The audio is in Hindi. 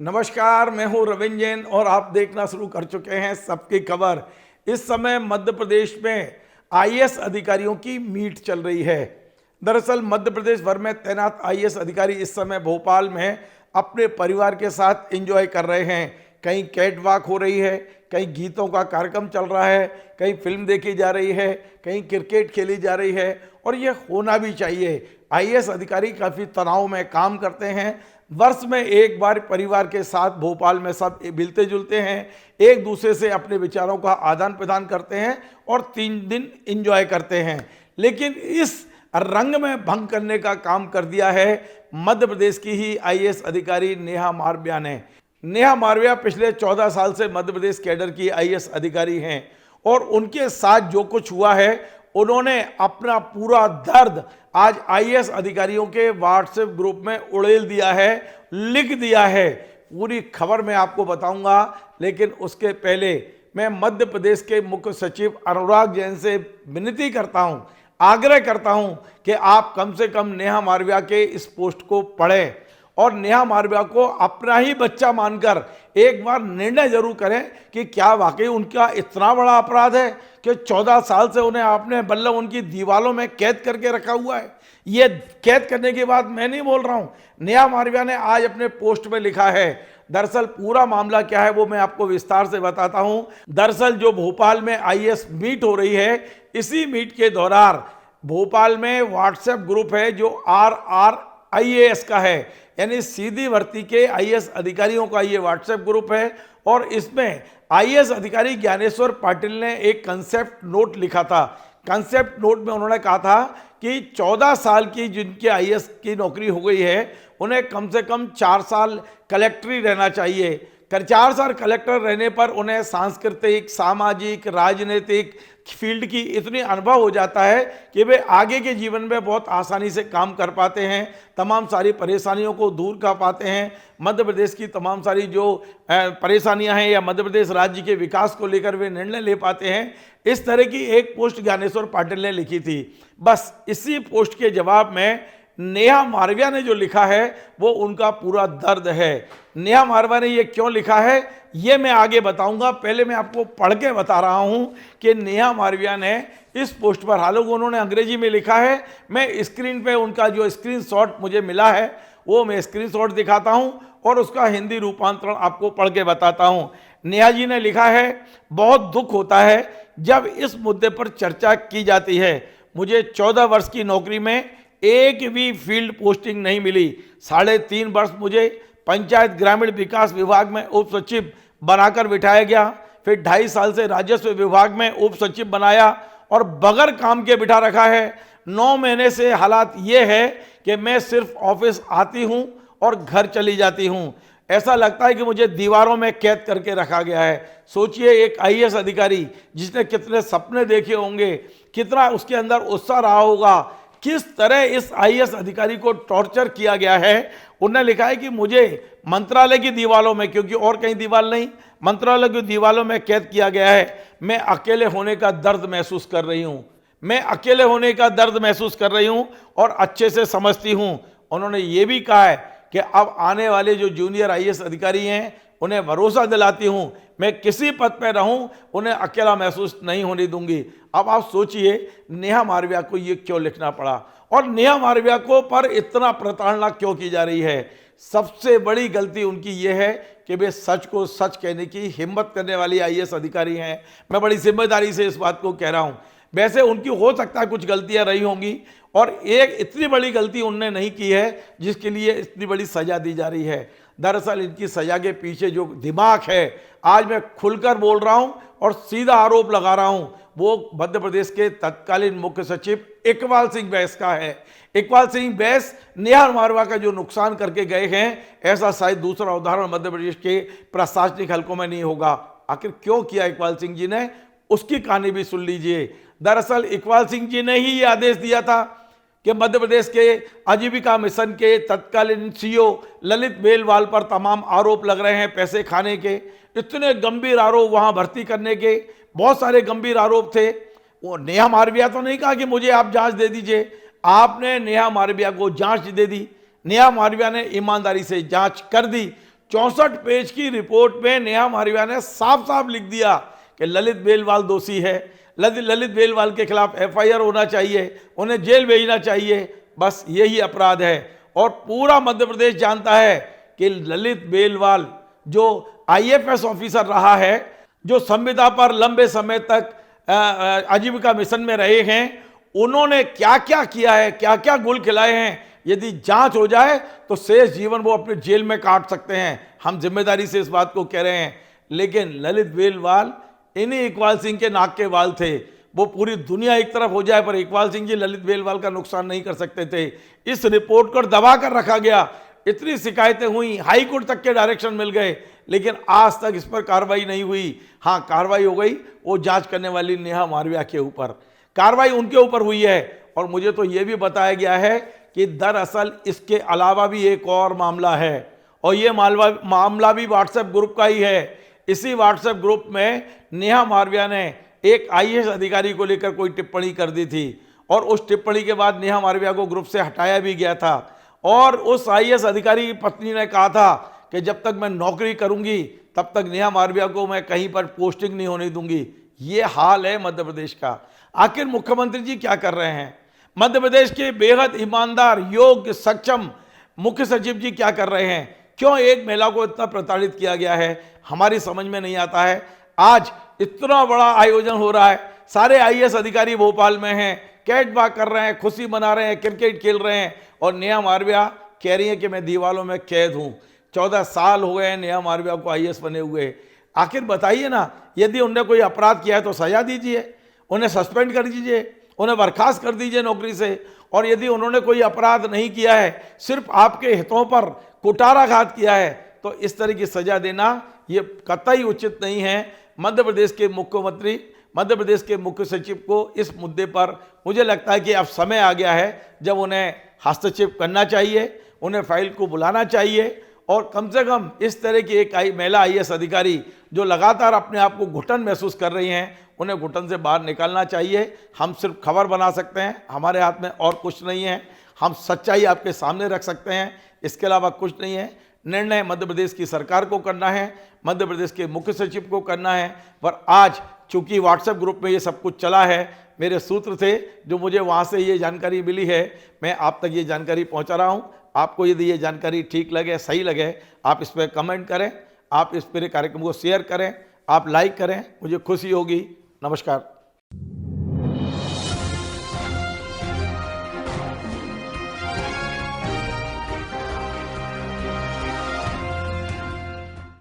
नमस्कार, मैं हूं रविंद्र जैन और आप देखना शुरू कर चुके हैं सबकी खबर। इस समय मध्य प्रदेश में आईएएस अधिकारियों की मीट चल रही है। दरअसल मध्य प्रदेश भर में तैनात आईएएस अधिकारी इस समय भोपाल में अपने परिवार के साथ एंजॉय कर रहे हैं। कहीं कैट वॉक हो रही है, कहीं गीतों का कार्यक्रम चल रहा है, कहीं फिल्म देखी जा रही है, कहीं क्रिकेट खेली जा रही है और ये होना भी चाहिए। आईएएस अधिकारी काफ़ी तनाव में काम करते हैं। वर्ष में एक बार परिवार के साथ भोपाल में सब मिलते जुलते हैं, एक दूसरे से अपने विचारों का आदान प्रदान करते हैं और 3 दिन एंजॉय करते हैं। लेकिन इस रंग में भंग करने का काम कर दिया है मध्य प्रदेश की ही आईएएस अधिकारी नेहा मारविया ने। नेहा मारविया पिछले 14 साल से मध्य प्रदेश कैडर की आईएएस अधिकारी हैं और उनके साथ जो कुछ हुआ है उन्होंने अपना पूरा दर्द आज आईएएस अधिकारियों के व्हाट्सएप ग्रुप में उड़ेल दिया है, लिख दिया है। पूरी खबर मैं आपको बताऊंगा, लेकिन उसके पहले मैं मध्य प्रदेश के मुख्य सचिव अनुराग जैन से विनती करता हूं, आग्रह करता हूं कि आप कम से कम नेहा मारविया के इस पोस्ट को पढ़ें और नेहा मारविया को अपना ही बच्चा मानकर एक बार निर्णय जरूर करें कि क्या वाकई उनका इतना बड़ा अपराध है कि 14 साल से उन्हें आपने बल्लभ उनकी दीवारों में कैद करके रखा हुआ है। ये कैद करने की बात मैं नहीं बोल रहा हूं, नेहा मारविया ने आज अपने पोस्ट में लिखा है। दरअसल पूरा मामला क्या है वो मैं आपको विस्तार से बताता हूं। दरअसल जो भोपाल में आईएएस मीट हो रही है, इसी मीट के दौरान भोपाल में व्हाट्सएप ग्रुप है जो RRIAS का है, यानी सीधी भर्ती के आईएएस अधिकारियों का ये व्हाट्सएप ग्रुप है। और इसमें आईएएस अधिकारी ज्ञानेश्वर पाटिल ने एक कंसेप्ट नोट लिखा था। कंसेप्ट नोट में उन्होंने कहा था कि 14 साल की जिनके आईएएस की नौकरी हो गई है उन्हें कम से कम 4 साल कलेक्टरी रहना चाहिए। 4 साल कलेक्टर रहने पर उन्हें सांस्कृतिक, सामाजिक, राजनीतिक फील्ड की इतनी अनुभव हो जाता है कि वे आगे के जीवन में बहुत आसानी से काम कर पाते हैं, तमाम सारी परेशानियों को दूर कर पाते हैं। मध्य प्रदेश की तमाम सारी जो परेशानियां हैं या मध्य प्रदेश राज्य के विकास को लेकर वे निर्णय ले पाते हैं। इस तरह की एक पोस्ट ज्ञानेश्वर पाटिल ने लिखी थी। बस इसी पोस्ट के जवाब में नेहा मारविया ने जो लिखा है वो उनका पूरा दर्द है। नेहा मारविया ने ये क्यों लिखा है ये मैं आगे बताऊंगा। पहले मैं आपको पढ़ के बता रहा हूं कि नेहा मारविया ने इस पोस्ट पर, हालांकि उन्होंने अंग्रेजी में लिखा है, मैं स्क्रीन पे उनका जो स्क्रीनशॉट मुझे मिला है वो मैं स्क्रीनशॉट दिखाता हूं और उसका हिंदी रूपांतरण आपको पढ़ के बताता हूं। नेहा जी ने लिखा है, बहुत दुख होता है जब इस मुद्दे पर चर्चा की जाती है। मुझे 14 वर्ष की नौकरी में एक भी फील्ड पोस्टिंग नहीं मिली। 3.5 वर्ष मुझे पंचायत ग्रामीण विकास विभाग में उप सचिव बनाकर बिठाया गया, फिर 2.5 साल से राजस्व विभाग में उप सचिव बनाया और बगैर काम के बिठा रखा है। 9 महीने से हालात ये है कि मैं सिर्फ ऑफिस आती हूँ और घर चली जाती हूँ। ऐसा लगता है कि मुझे दीवारों में कैद करके रखा गया है। सोचिए, एक आईएएस अधिकारी जिसने कितने सपने देखे होंगे, कितना उसके अंदर उत्साह रहा होगा, किस तरह इस आईएएस अधिकारी को टॉर्चर किया गया है। उन्होंने लिखा है कि मुझे मंत्रालय की दीवारों में, क्योंकि और कहीं दीवार नहीं, मंत्रालय की दीवारों में कैद किया गया है। मैं अकेले होने का दर्द महसूस कर रही हूँ, मैं अकेले होने का दर्द महसूस कर रही हूँ और अच्छे से समझती हूँ। उन्होंने ये भी कहा है कि अब आने वाले जो जूनियर आईएएस अधिकारी हैं उन्हें भरोसा दिलाती हूँ, मैं किसी पद पर रहूं उन्हें अकेला महसूस नहीं होने दूंगी। अब आप सोचिए नेहा मारविया को ये क्यों लिखना पड़ा और नेहा मारविया को पर इतना प्रताड़ना क्यों की जा रही है। सबसे बड़ी गलती उनकी ये है कि वे सच को सच कहने की हिम्मत करने वाली आईएएस अधिकारी हैं। मैं बड़ी जिम्मेदारी से इस बात को कह रहा हूँ। वैसे उनकी हो सकता है कुछ गलतियां रही होंगी और एक इतनी बड़ी गलती उनने नहीं की है जिसके लिए इतनी बड़ी सजा दी जा रही है। दरअसल इनकी सजा के पीछे जो दिमाग है, आज मैं खुलकर बोल रहा हूं और सीधा आरोप लगा रहा हूं, वो मध्य प्रदेश के तत्कालीन मुख्य सचिव इकबाल सिंह बैस का है। इकबाल सिंह बैस नेहा मारविया का जो नुकसान करके गए हैं, ऐसा शायद दूसरा उदाहरण मध्य प्रदेश के प्रशासनिक हलकों में नहीं होगा। आखिर क्यों किया इकबाल सिंह जी ने, उसकी कहानी भी सुन लीजिए। दरअसल इकबाल सिंह जी ने ही ये आदेश दिया था कि मध्य प्रदेश के आजीविका मिशन के तत्कालीन सीईओ ललित बेलवाल पर तमाम आरोप लग रहे हैं पैसे खाने के। इतने गंभीर आरोप वहां भर्ती करने के, बहुत सारे गंभीर आरोप थे। वो नेहा मारविया तो नहीं कहा कि मुझे आप जांच दे दीजिए, आपने नेहा मारविया को जांच दे दी। नेहा मारविया ने ईमानदारी से जांच कर दी 64 पेज की रिपोर्ट में नेहा मारविया ने साफ साफ लिख दिया कि ललित बेलवाल दोषी है, ललित बेलवाल के खिलाफ एफआईआर होना चाहिए, उन्हें जेल भेजना चाहिए, बस यही अपराध है। और पूरा मध्य प्रदेश जानता है कि ललित बेलवाल जो आईएफएस ऑफिसर रहा है, जो संविदा पर लंबे समय तक आजीविका मिशन में रहे हैं, उन्होंने क्या क्या किया है, क्या क्या गुल खिलाए हैं, यदि जांच हो जाए तो शेष जीवन वो अपने जेल में काट सकते हैं। हम जिम्मेदारी से इस बात को कह रहे हैं। लेकिन ललित बेलवाल इन्हीं इकबाल सिंह के नाक के वाल थे। वो पूरी दुनिया एक तरफ हो जाए पर इकबाल सिंह जी ललित बेलवाल का नुकसान नहीं कर सकते थे। इस रिपोर्ट को दबा कर रखा गया, इतनी शिकायतें हुई, हाई कोर्ट तक के डायरेक्शन मिल गए, लेकिन आज तक इस पर कार्रवाई नहीं हुई। हाँ, कार्रवाई हो गई वो जांच करने वाली नेहा मारविया के ऊपर, कार्रवाई उनके ऊपर हुई है। और मुझे तो ये भी बताया गया है कि दरअसल इसके अलावा भी एक और मामला है, और ये मामला भी व्हाट्सएप ग्रुप का ही है। इसी व्हाट्सएप ग्रुप में नेहा मारविया ने एक आईएएस अधिकारी को लेकर कोई टिप्पणी कर दी थी, और उस टिप्पणी के बाद नेहा मारविया को ग्रुप से हटाया भी गया था। और उस आईएएस अधिकारी की पत्नी ने कहा था कि जब तक मैं नौकरी करूंगी तब तक नेहा मारविया को मैं कहीं पर पोस्टिंग नहीं होने दूंगी। ये हाल है मध्य प्रदेश का। आखिर मुख्यमंत्री जी क्या कर रहे हैं? मध्य प्रदेश के बेहद ईमानदार, योग्य, सक्षम मुख्य सचिव जी क्या कर रहे हैं? क्यों एक महिला को इतना प्रताड़ित किया गया है, हमारी समझ में नहीं आता है। आज इतना बड़ा आयोजन हो रहा है, सारे आईएएस अधिकारी भोपाल में हैं, कैट वॉक कर रहे हैं, खुशी मना रहे हैं, क्रिकेट खेल रहे हैं, और नेहा मारविया कह रही है कि मैं दीवालों में कैद हूं। 14 साल हो गए हैं नेहा मारविया को आईएएस बने हुए। आखिर बताइए ना, यदि उनने कोई अपराध किया है तो सजा दीजिए, उन्हें सस्पेंड कर दीजिए, उन्हें बर्खास्त कर दीजिए नौकरी से। और यदि उन्होंने कोई अपराध नहीं किया है, सिर्फ आपके हितों पर कुठाराघात किया है, तो इस तरह की सजा देना ये कतई उचित नहीं है। मध्य प्रदेश के मुख्यमंत्री, मध्य प्रदेश के मुख्य सचिव को इस मुद्दे पर मुझे लगता है कि अब समय आ गया है जब उन्हें हस्तक्षेप करना चाहिए, उन्हें फाइल को बुलाना चाहिए, और कम से कम इस तरह की एक महिला आईएएस अधिकारी जो लगातार अपने आप को घुटन महसूस कर रही हैं, उन्हें घुटन से बाहर निकालना चाहिए। हम सिर्फ खबर बना सकते हैं, हमारे हाथ में और कुछ नहीं है। हम सच्चाई आपके सामने रख सकते हैं, इसके अलावा कुछ नहीं है। निर्णय मध्य प्रदेश की सरकार को करना है, मध्य प्रदेश के मुख्य सचिव को करना है। पर आज चूंकि व्हाट्सएप ग्रुप में ये सब कुछ चला है, मेरे सूत्र थे जो मुझे वहाँ से ये जानकारी मिली है, मैं आप तक ये जानकारी पहुँचा रहा हूँ। आपको यदि ये जानकारी ठीक लगे, सही लगे, आप इस पर कमेंट करें, आप इस मेरे कार्यक्रम को शेयर करें, आप लाइक करें, मुझे खुशी होगी। नमस्कार।